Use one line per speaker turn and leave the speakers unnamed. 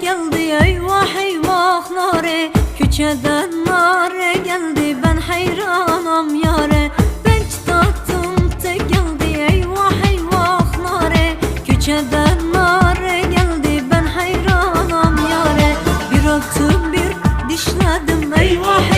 geldi, eyvah eyvah nare. Köçeden nare geldi, ben hayranam yare. Ben çıtaktım tek geldi, eyvah eyvah nare. Köçeden nare geldi, ben hayranam yare. Bir öptüm bir dişledim, eyvah